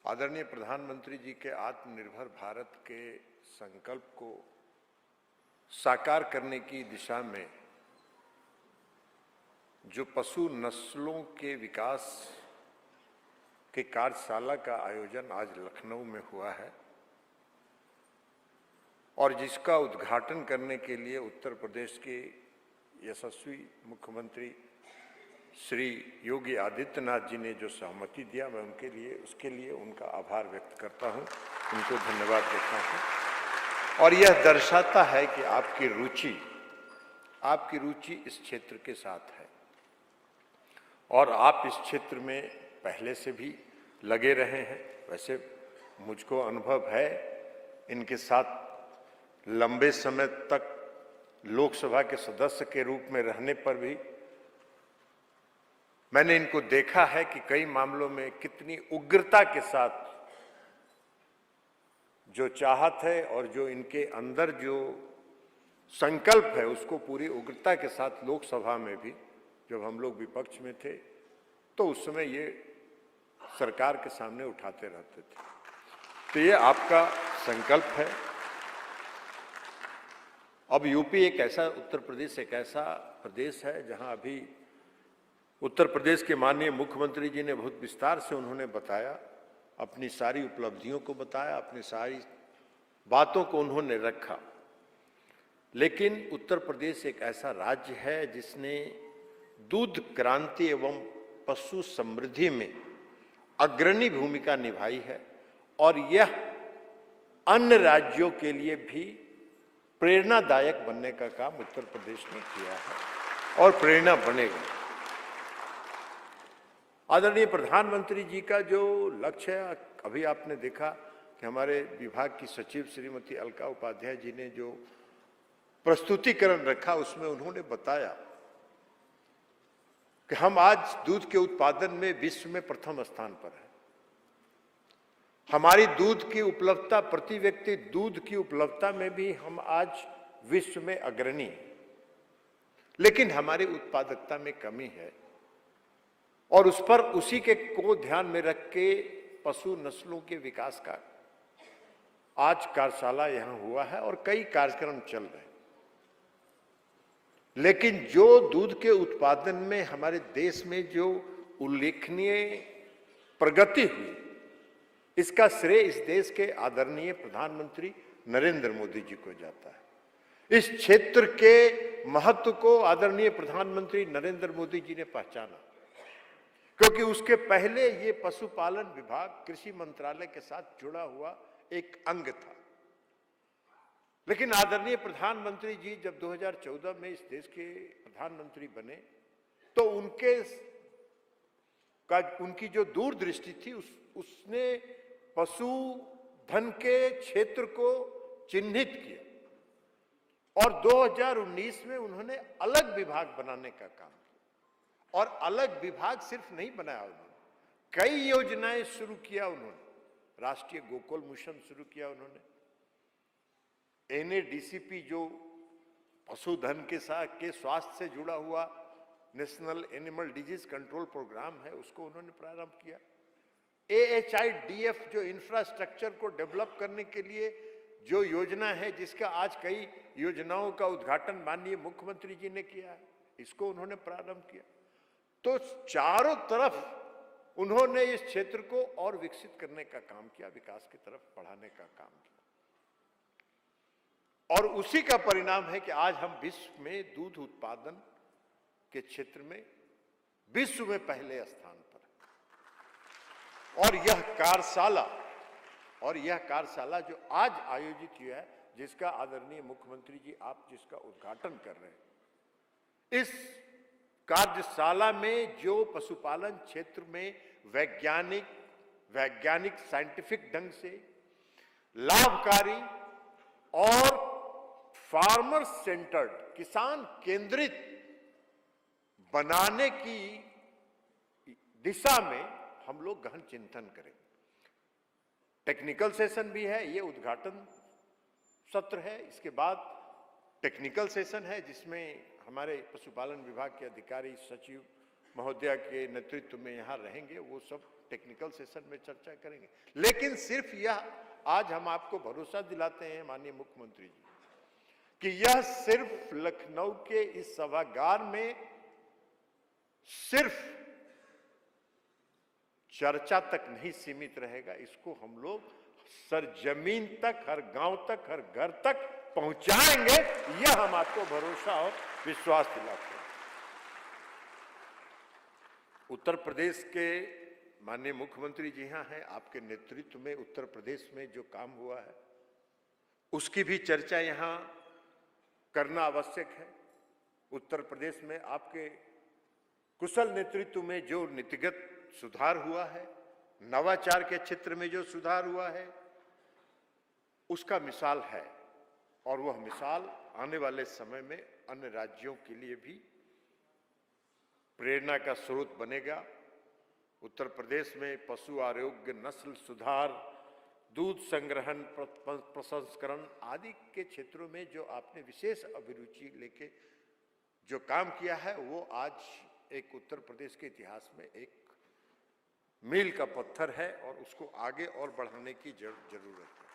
आदरणीय प्रधानमंत्री जी के आत्मनिर्भर भारत के संकल्प को साकार करने की दिशा में जो पशु नस्लों के विकास के कार्यशाला का आयोजन आज लखनऊ में हुआ है और जिसका उद्घाटन करने के लिए उत्तर प्रदेश के यशस्वी मुख्यमंत्री श्री योगी आदित्यनाथ जी ने जो सहमति दिया, मैं उसके लिए उनका आभार व्यक्त करता हूं, उनको धन्यवाद देता हूं। और यह दर्शाता है कि आपकी रुचि इस क्षेत्र के साथ है और आप इस क्षेत्र में पहले से भी लगे रहे हैं। वैसे मुझको अनुभव है इनके साथ लंबे समय तक लोकसभा के सदस्य के रूप में रहने पर भी मैंने इनको देखा है कि कई मामलों में कितनी उग्रता के साथ जो चाहत है और जो इनके अंदर जो संकल्प है उसको पूरी उग्रता के साथ लोकसभा में भी जब हम लोग विपक्ष में थे तो उस समय ये सरकार के सामने उठाते रहते थे। तो ये आपका संकल्प है। अब यूपी उत्तर प्रदेश एक ऐसा प्रदेश है जहां अभी उत्तर प्रदेश के माननीय मुख्यमंत्री जी ने बहुत विस्तार से उन्होंने बताया, अपनी सारी उपलब्धियों को बताया, अपनी सारी बातों को उन्होंने रखा। लेकिन उत्तर प्रदेश एक ऐसा राज्य है जिसने दूध क्रांति एवं पशु समृद्धि में अग्रणी भूमिका निभाई है और यह अन्य राज्यों के लिए भी प्रेरणादायक बनने का काम उत्तर प्रदेश ने किया है और प्रेरणा बनेगा। आदरणीय प्रधानमंत्री जी का जो लक्ष्य है, अभी आपने देखा कि हमारे विभाग की सचिव श्रीमती अलका उपाध्याय जी ने जो प्रस्तुतिकरण रखा उसमें उन्होंने बताया कि हम आज दूध के उत्पादन में विश्व में प्रथम स्थान पर है। हमारी दूध की उपलब्धता, प्रति व्यक्ति दूध की उपलब्धता में भी हम आज विश्व में अग्रणी हैं, लेकिन हमारी उत्पादकता में कमी है और उसी को ध्यान में रख के पशु नस्लों के विकास का आज कार्यशाला यहां हुआ है और कई कार्यक्रम चल रहे हैं। लेकिन जो दूध के उत्पादन में हमारे देश में जो उल्लेखनीय प्रगति हुई, इसका श्रेय इस देश के आदरणीय प्रधानमंत्री नरेंद्र मोदी जी को जाता है। इस क्षेत्र के महत्व को आदरणीय प्रधानमंत्री नरेंद्र मोदी जी ने पहचाना, क्योंकि उसके पहले ये पशुपालन विभाग कृषि मंत्रालय के साथ जुड़ा हुआ एक अंग था। लेकिन आदरणीय प्रधानमंत्री जी जब 2014 में इस देश के प्रधानमंत्री बने तो उनकी जो दूरदृष्टि थी उसने पशुधन के क्षेत्र को चिन्हित किया और 2019 में उन्होंने अलग विभाग बनाने का काम किया। और अलग विभाग सिर्फ नहीं बनाया उन्होंने, कई योजनाएं शुरू किया उन्होंने। राष्ट्रीय गोकुल मिशन शुरू किया उन्होंने, NADCP जो पशुधन के स्वास्थ्य से जुड़ा हुआ national animal disease control programme है उसको उन्होंने प्रारंभ किया। AHIDF जो इंफ्रास्ट्रक्चर को डेवलप करने के लिए जो योजना है, जिसका आज कई योजनाओं का उद्घाटन माननीय मुख्यमंत्री जी ने किया है, इसको उन्होंने प्रारंभ किया। तो चारों तरफ उन्होंने इस क्षेत्र को और विकसित करने का काम किया, विकास की तरफ बढ़ाने का काम किया और उसी का परिणाम है कि आज हम विश्व में दूध उत्पादन के क्षेत्र में विश्व में पहले स्थान पर है। और यह कार्यशाला जो आज आयोजित हुआ है, जिसका आदरणीय मुख्यमंत्री जी आप जिसका उद्घाटन कर रहे हैं, इस कार्यशाला में जो पशुपालन क्षेत्र में वैज्ञानिक साइंटिफिक ढंग से लाभकारी और फार्मर सेंटर्ड, किसान केंद्रित बनाने की दिशा में हम लोग गहन चिंतन करें। टेक्निकल सेशन भी है, ये उद्घाटन सत्र है, इसके बाद टेक्निकल सेशन है जिसमें हमारे पशुपालन विभाग के अधिकारी सचिव महोदया के नेतृत्व में यहाँ रहेंगे, वो सब टेक्निकल सेशन में चर्चा करेंगे। लेकिन सिर्फ यह आज हम आपको भरोसा दिलाते हैं माननीय मुख्यमंत्री जी कि यह सिर्फ लखनऊ के इस सभागार में सिर्फ चर्चा तक नहीं सीमित रहेगा, इसको हम लोग सरजमीन तक, हर गांव तक, हर घर तक पहुंचाएंगे। यह हम आपको भरोसा और विश्वास दिलाते हैं। उत्तर प्रदेश के माननीय मुख्यमंत्री जी यहाँ हैं, आपके नेतृत्व में उत्तर प्रदेश में जो काम हुआ है उसकी भी चर्चा यहाँ करना आवश्यक है। उत्तर प्रदेश में आपके कुशल नेतृत्व में जो नीतिगत सुधार हुआ है, नवाचार के क्षेत्र में जो सुधार हुआ है, उसका मिसाल है और वह मिसाल आने वाले समय में अन्य राज्यों के लिए भी प्रेरणा का स्रोत बनेगा। उत्तर प्रदेश में पशु आरोग्य, नस्ल सुधार, दूध संग्रहण, प्रसंस्करण आदि के क्षेत्रों में जो आपने विशेष अभिरुचि लेके जो काम किया है वो आज एक उत्तर प्रदेश के इतिहास में एक मील का पत्थर है और उसको आगे और बढ़ाने की जरूरत है।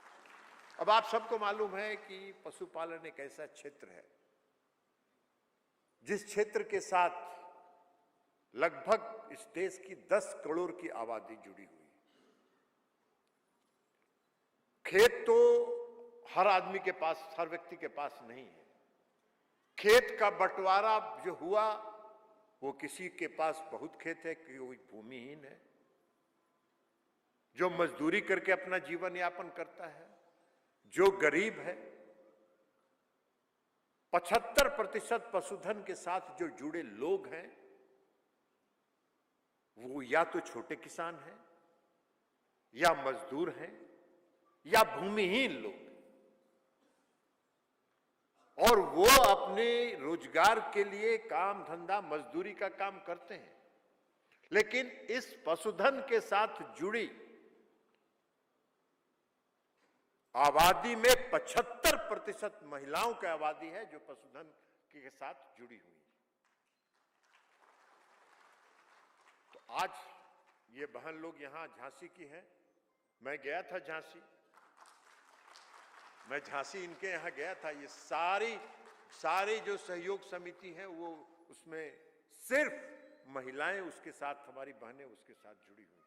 अब आप सबको मालूम है कि पशुपालन एक ऐसा क्षेत्र है जिस क्षेत्र के साथ लगभग इस देश की 10 करोड़ की आबादी जुड़ी हुई है। खेत तो हर आदमी के पास, हर व्यक्ति के पास नहीं है। खेत का बंटवारा जो हुआ वो किसी के पास बहुत खेत है, कोई भूमिहीन है जो मजदूरी करके अपना जीवन यापन करता है, जो गरीब है। 75% पशुधन के साथ जो जुड़े लोग हैं वो या तो छोटे किसान हैं, या मजदूर हैं, या भूमिहीन लोग, और वो अपने रोजगार के लिए काम धंधा मजदूरी का काम करते हैं। लेकिन इस पशुधन के साथ जुड़ी आबादी में 75% महिलाओं की आबादी है जो पशुधन के साथ जुड़ी हुई है। तो आज ये बहन लोग यहां झांसी की हैं। मैं गया था झांसी, मैं झांसी इनके यहां गया था। ये सारी जो सहयोग समिति है वो उसमें सिर्फ महिलाएं उसके साथ, हमारी बहनें उसके साथ जुड़ी हुई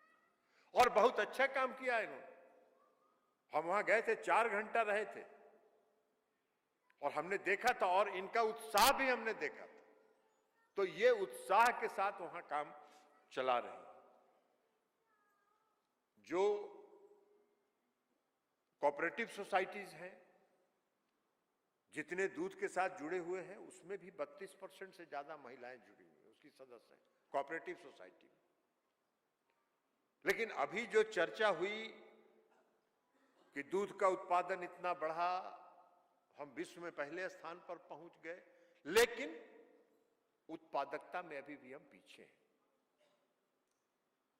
और बहुत अच्छा काम किया इन्होंने। हम वहां गए थे, 4 घंटा रहे थे और हमने देखा था और इनका उत्साह भी हमने देखा था। तो ये उत्साह के साथ वहां काम चला रहे हैं। जो कोऑपरेटिव सोसाइटीज हैं, जितने दूध के साथ जुड़े हुए हैं उसमें भी 32% से ज्यादा महिलाएं जुड़ी हुई हैं, उसकी सदस्य हैं कोऑपरेटिव सोसाइटी में। लेकिन अभी जो चर्चा हुई कि दूध का उत्पादन इतना बढ़ा, हम विश्व में पहले स्थान पर पहुंच गए, लेकिन उत्पादकता में अभी भी हम पीछे हैं।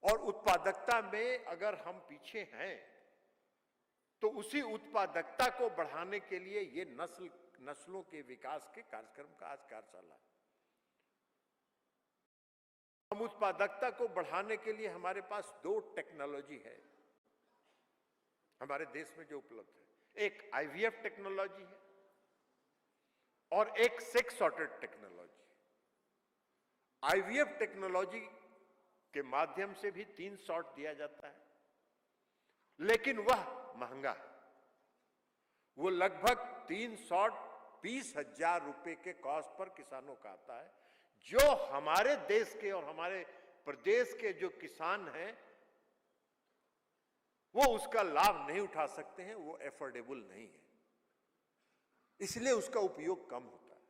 और उत्पादकता में अगर हम पीछे हैं तो उसी उत्पादकता को बढ़ाने के लिए ये नस्लों के विकास के कार्यक्रम का आज कार्यशाला है। हम उत्पादकता को बढ़ाने के लिए हमारे पास 2 टेक्नोलॉजी है हमारे देश में जो उपलब्ध है। एक आईवीएफ टेक्नोलॉजी है और एक sex sorted technology. IVF technology के माध्यम से भी 3 शॉट दिया जाता है, लेकिन वह महंगा है। वो लगभग 3 शॉट 20,000 रुपए के कॉस्ट पर किसानों का आता है, जो हमारे देश के और हमारे प्रदेश के जो किसान हैं वो उसका लाभ नहीं उठा सकते हैं, वो एफोर्डेबल नहीं है, इसलिए उसका उपयोग कम होता है।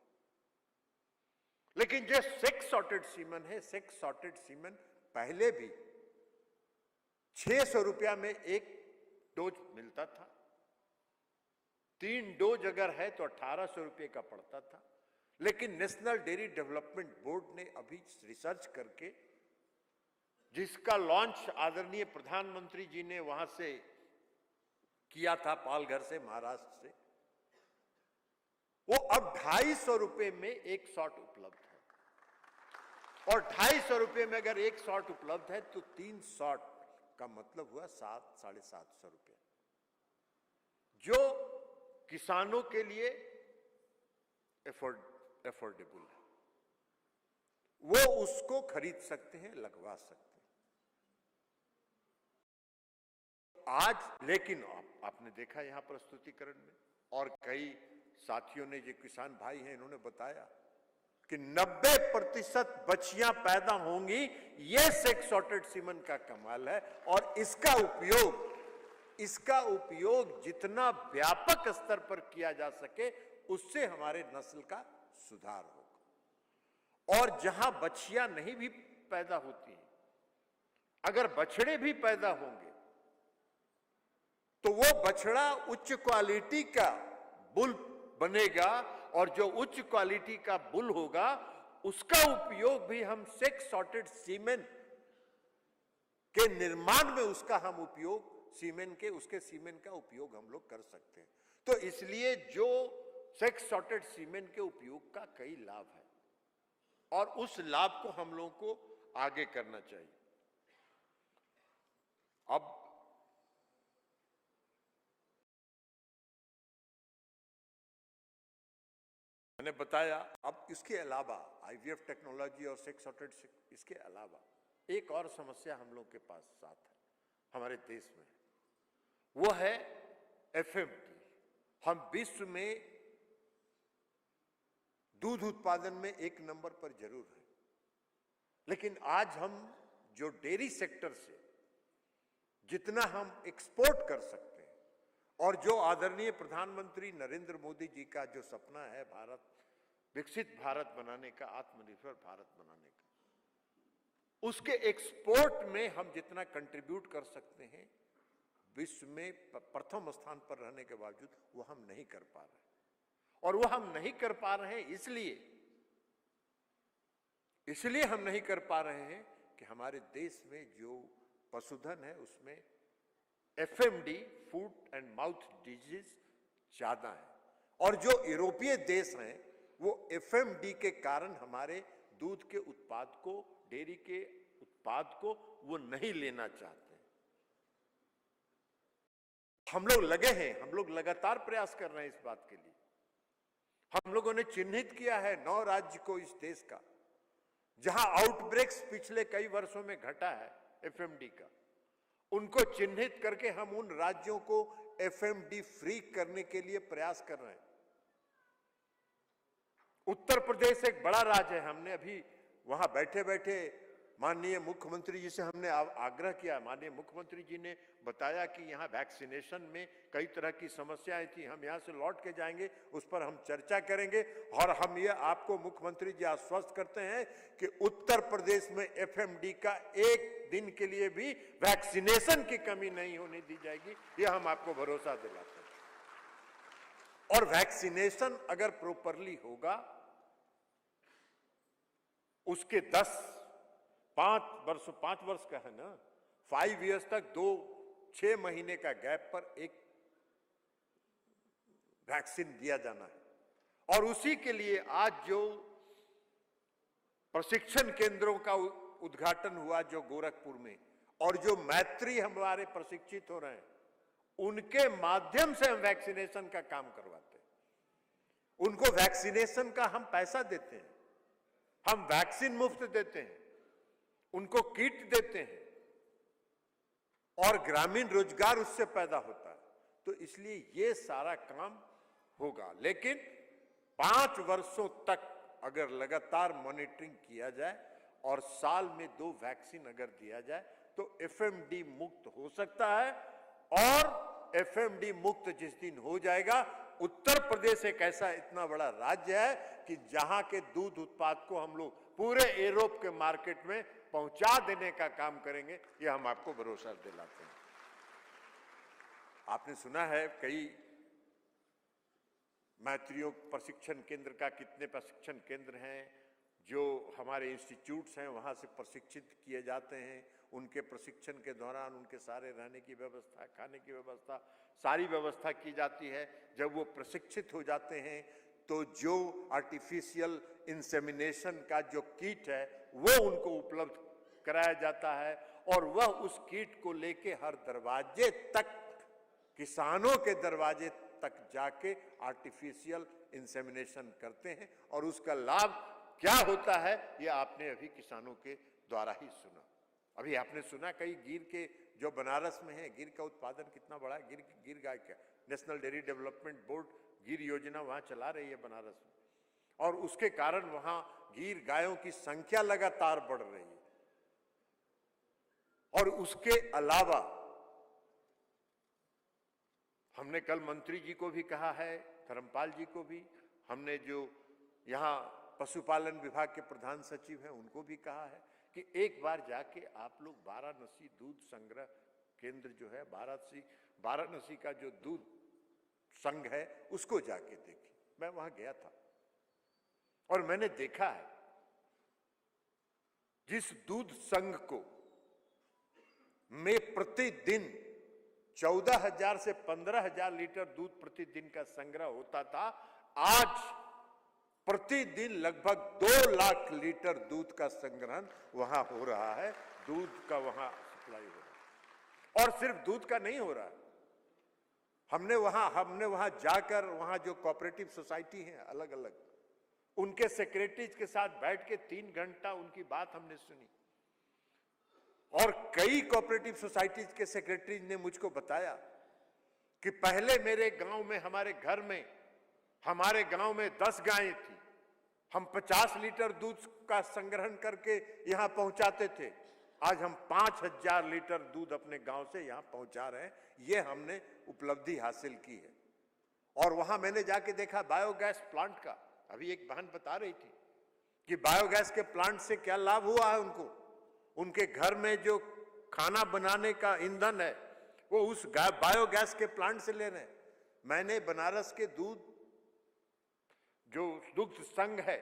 लेकिन जो सेक्स सॉर्टेड सीमेन है, सेक्स सॉर्टेड सीमेन पहले भी 600 रुपया में एक डोज मिलता था। 3 डोज अगर है तो 1800 रुपये का पड़ता था। लेकिन नेशनल डेयरी डेवलपमेंट बोर्ड ने अभी रिसर्च करके, जिसका लॉन्च आदरणीय प्रधानमंत्री जी ने वहां से किया था, पालघर से, महाराष्ट्र से, वो अब 250 रुपये में एक शॉट उपलब्ध है। और 250 रुपये में अगर एक शॉट उपलब्ध है तो 3 शॉट का मतलब हुआ 700-750 रुपया, जो किसानों के लिए एफोर्डेबल है, वो उसको खरीद सकते हैं, लगवा सकते हैं। आज लेकिन आपने देखा यहां प्रस्तुतिकरण में, और कई साथियों ने, जो किसान भाई हैं, इन्होंने बताया कि 90% बछियां पैदा होंगी। यह सेक्स सॉर्टेड सीमन का कमाल है, और इसका उपयोग जितना व्यापक स्तर पर किया जा सके, उससे हमारे नस्ल का सुधार होगा। और जहां बछियां नहीं भी पैदा होती हैं, अगर बछड़े भी पैदा होंगे, तो वो बछड़ा उच्च क्वालिटी का बुल बनेगा, और जो उच्च क्वालिटी का बुल होगा, उसका उपयोग भी हम सेक्स सॉर्टेड सीमेन के निर्माण में, उसका हम उपयोग उसके सीमेन का उपयोग हम लोग कर सकते हैं। तो इसलिए जो सेक्स सॉर्टेड सीमेन के उपयोग का कई लाभ है, और उस लाभ को हम लोगों को आगे करना चाहिए। अब मैंने बताया, अब इसके अलावा आईवीएफ टेक्नोलॉजी और सेक्स सॉर्टेड, इसके अलावा एक और समस्या हम लोग के पास साथ है हमारे देश में, वो है एफएमडी। हम विश्व में दूध उत्पादन में 1 नंबर पर जरूर है, लेकिन आज हम जो डेयरी सेक्टर से जितना हम एक्सपोर्ट कर सकते हैं, और जो आदरणीय प्रधानमंत्री नरेंद्र मोदी जी का जो सपना है भारत, विकसित भारत बनाने का, आत्मनिर्भर भारत बनाने का, उसके एक्सपोर्ट में हम जितना कंट्रीब्यूट कर सकते हैं, विश्व में प्रथम स्थान पर रहने के बावजूद वो हम नहीं कर पा रहे। और वो हम नहीं कर पा रहे हैं इसलिए हम नहीं कर पा रहे हैं कि हमारे देश में जो पशुधन है, उसमें FMD, foot and mouth disease, ज्यादा है। और जो यूरोपीय देश हैं, वो एफएमडी के कारण हमारे दूध के उत्पाद को, डेयरी के उत्पाद को वो नहीं लेना चाहते। हम लोग लगे हैं, हम लोग लगातार प्रयास कर रहे हैं इस बात के लिए। हम लोगों ने चिन्हित किया है 9 राज्य को इस देश का, जहां आउटब्रेक्स पिछले कई वर्षों में घटा है एफएमडी का, उनको चिन्हित करके हम उन राज्यों को एफएमडी फ्री करने के लिए प्रयास कर रहे हैं। उत्तर प्रदेश एक बड़ा राज्य है। हमने अभी वहां बैठे बैठे माननीय मुख्यमंत्री जी से हमने आग्रह किया। माननीय मुख्यमंत्री जी ने बताया कि यहाँ वैक्सीनेशन में कई तरह की समस्याएं थी, हम यहाँ से लौट के जाएंगे, उस पर हम चर्चा करेंगे। और हम ये आपको मुख्यमंत्री जी आश्वस्त करते हैं कि उत्तर प्रदेश में एफएमडी का 1 दिन के लिए भी वैक्सीनेशन की कमी नहीं होने दी जाएगी, ये हम आपको भरोसा दिलाते हैं। और वैक्सीनेशन अगर प्रॉपरली होगा, उसके 5 वर्ष का है ना, 5 इयर्स तक 6 महीने का गैप पर एक वैक्सीन दिया जाना है। और उसी के लिए आज जो प्रशिक्षण केंद्रों का उद्घाटन हुआ जो गोरखपुर में, और जो मैत्री हमारे प्रशिक्षित हो रहे हैं, उनके माध्यम से हम वैक्सीनेशन का काम करवाते हैं। उनको वैक्सीनेशन का हम पैसा देते हैं, हम वैक्सीन मुफ्त देते हैं, उनको किट देते हैं, और ग्रामीण रोजगार उससे पैदा होता है। तो इसलिए ये सारा काम होगा। लेकिन 5 वर्षों तक अगर लगातार मॉनिटरिंग किया जाए और साल में 2 वैक्सीन अगर दिया जाए, तो एफएमडी मुक्त हो सकता है। और एफएमडी मुक्त जिस दिन हो जाएगा, उत्तर प्रदेश एक ऐसा इतना बड़ा राज्य है कि जहां के दूध उत्पाद को हम लोग पूरे यूरोप के मार्केट में पहुंचा देने का काम करेंगे, ये हम आपको भरोसा दिलाते हैं। आपने सुना है कई मैत्रियों प्रशिक्षण केंद्र का, कितने प्रशिक्षण केंद्र हैं जो हमारे इंस्टीट्यूट्स हैं, वहां से प्रशिक्षित किए जाते हैं। उनके प्रशिक्षण के दौरान उनके सारे रहने की व्यवस्था, खाने की व्यवस्था, सारी व्यवस्था की जाती है। जब वो प्रशिक्षित हो जाते हैं, तो जो आर्टिफिशियल इंसेमिनेशन का जो किट है, वो उनको उपलब्ध कराया जाता है। और वह उस किट को लेके हर दरवाजे तक, किसानों के दरवाजे तक जाके आर्टिफिशियल इंसेमिनेशन करते हैं और उसका लाभ क्या होता है ये आपने अभी किसानों के द्वारा ही सुना। अभी आपने सुना कई गिर के जो बनारस में है, गिर का उत्पादन कितना बड़ा है, गिर गाय का नेशनल डेयरी डेवलपमेंट बोर्ड गिर योजना वहां चला रही है बनारस में, और उसके कारण वहां गिर गायों की संख्या लगातार बढ़ रही है। और उसके अलावा हमने कल मंत्री जी को भी कहा है, धर्मपाल जी को भी, हमने जो यहाँ पशुपालन विभाग के प्रधान सचिव हैं उनको भी कहा है कि एक बार जाके आप लोग वाराणसी दूध संग्रह केंद्र जो है, वाराणसी का जो दूध संघ है उसको जाके देखें। मैं वहां गया था और मैंने देखा है जिस दूध संघ को में प्रतिदिन 14,000 से 15,000 लीटर दूध प्रतिदिन का संग्रह होता था, आज प्रतिदिन लगभग 2 लाख लीटर दूध का संग्रहण वहां हो रहा है, दूध का वहां सप्लाई हो रहा है। और सिर्फ दूध का नहीं हो रहा, हमने वहां जाकर वहां जो कोऑपरेटिव सोसाइटी है अलग अलग, उनके सेक्रेटरीज के साथ बैठ के 3 घंटा उनकी बात हमने सुनी। और कई कोऑपरेटिव सोसाइटीज के सेक्रेटरीज ने मुझको बताया कि पहले मेरे गांव में, हमारे गांव में 10 गायें थी, हम 50 लीटर दूध का संग्रहण करके यहां पहुंचाते थे, आज हम 5,000 लीटर दूध अपने गांव से यहां पहुंचा रहे हैं। ये हमने उपलब्धि हासिल की है। और वहां मैंने जाके देखा बायोगैस प्लांट का, अभी एक बहन बता रही थी कि बायोगैस के प्लांट से क्या लाभ हुआ है उनको, उनके घर में जो खाना बनाने का ईंधन है वो उस बायोगैस के प्लांट से ले रहे हैं। मैंने बनारस के जो दुग्ध संघ है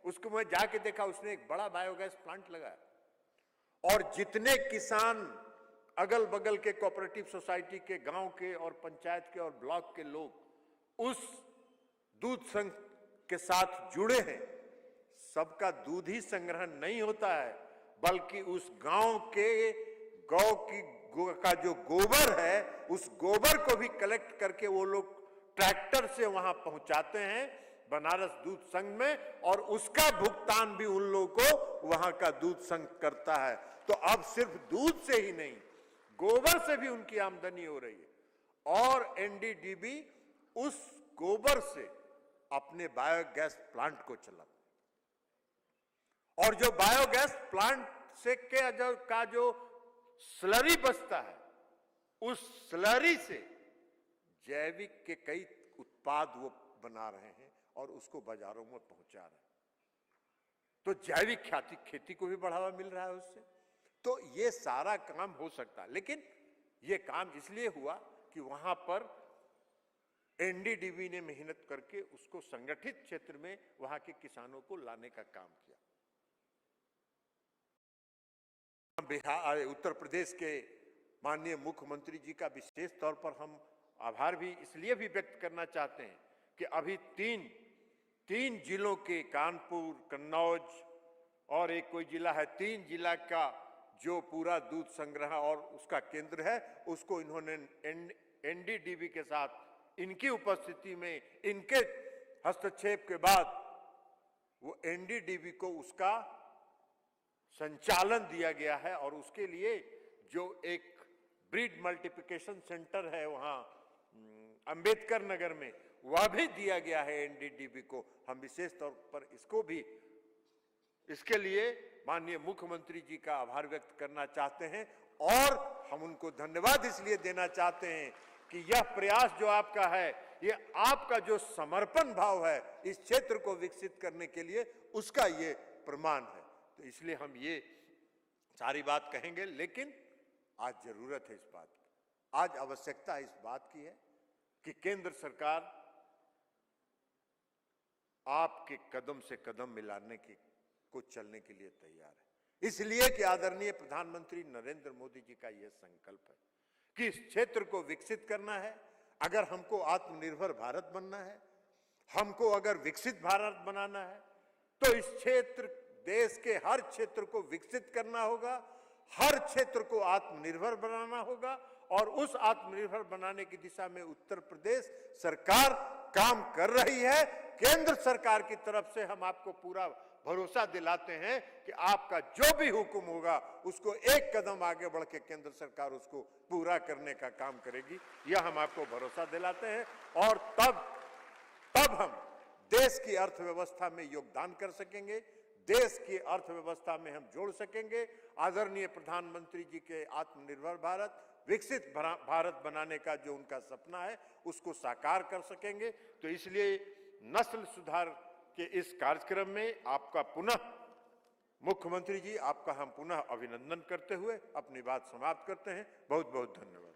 उसको मैं जाके देखा, उसने एक बड़ा बायोगैस प्लांट लगाया और जितने किसान अगल बगल के कोऑपरेटिव सोसाइटी के, गांव के और पंचायत के और ब्लॉक के लोग उस दूध संघ के साथ जुड़े हैं, सबका दूध ही संग्रहण नहीं होता है बल्कि उस गांव के का जो गोबर है उस गोबर को भी कलेक्ट करके वो लोग ट्रैक्टर से वहां पहुंचाते हैं बनारस दूध संघ में, और उसका भुगतान भी उन लोगों को वहां का दूध संघ करता है। तो अब सिर्फ दूध से ही नहीं, गोबर से भी उनकी आमदनी हो रही है और एनडीडीबी उस गोबर से अपने बायोगैस प्लांट को चलाता। और जो बायोगैस प्लांट से का जो स्लरी बचता है, उस स्लरी से जैविक के कई उत्पाद वो बना रहे हैं और उसको बाजारों में पहुंचा रहे हैं। तो जैविक खेती को भी बढ़ावा मिल रहा है उससे। तो ये सारा काम हो सकता है, लेकिन ये काम इसलिए हुआ कि वहां पर एनडीडीबी ने मेहनत करके उसको संगठित क्षेत्र में वहां के किसानों को लाने का काम किया। बिहार, उत्तर प्रदेश के माननीय मुख्यमंत्री जी का विशेष तौर पर हम आभार भी इसलिए भी व्यक्त करना चाहते हैं कि अभी तीन जिलों के, कानपुर, कन्नौज और एक कोई जिला है, 3 जिला का जो पूरा दूध संग्रह और उसका केंद्र है उसको इन्होंने एनडीडीबी के साथ इनकी उपस्थिति में, इनके हस्तक्षेप के बाद वो एनडीडीबी को उसका संचालन दिया गया है। और उसके लिए जो एक ब्रीड मल्टीप्लिकेशन सेंटर है वहां अंबेडकर नगर में, वह भी दिया गया है एनडीडीबी को। हम विशेष तौर पर इसके लिए माननीय मुख्यमंत्री जी का आभार व्यक्त करना चाहते हैं और हम उनको धन्यवाद इसलिए देना चाहते हैं कि यह प्रयास जो आपका है, ये आपका जो समर्पण भाव है इस क्षेत्र को विकसित करने के लिए, उसका ये प्रमाण है। तो इसलिए हम ये सारी बात कहेंगे, लेकिन आज जरूरत है इस बात की, आज आवश्यकता इस बात की है कि केंद्र सरकार आपके कदम से कदम मिलाने को चलने के लिए तैयार है। इसलिए कि आदरणीय प्रधानमंत्री नरेंद्र मोदी जी का यह संकल्प है कि इस क्षेत्र को विकसित करना है। अगर हमको आत्मनिर्भर भारत बनना है, हमको अगर विकसित भारत बनाना है, तो इस क्षेत्र, देश के हर क्षेत्र को विकसित करना होगा, हर क्षेत्र को आत्मनिर्भर बनाना होगा और उस आत्मनिर्भर बनाने की दिशा में उत्तर प्रदेश सरकार काम कर रही है। केंद्र सरकार की तरफ से हम आपको पूरा भरोसा दिलाते हैं कि आपका जो भी हुक्म होगा उसको एक कदम आगे बढ़ के केंद्र सरकार उसको पूरा करने का काम करेगी, यह हम आपको भरोसा दिलाते हैं। और तब हम देश की अर्थव्यवस्था में योगदान कर सकेंगे, देश की अर्थव्यवस्था में हम जोड़ सकेंगे। आदरणीय प्रधानमंत्री जी के आत्मनिर्भर भारत, विकसित भारत बनाने का जो उनका सपना है उसको साकार कर सकेंगे। तो इसलिए नस्ल सुधार के इस कार्यक्रम में आपका पुनः मुख्यमंत्री जी, आपका हम पुनः अभिनंदन करते हुए अपनी बात समाप्त करते हैं। बहुत बहुत धन्यवाद।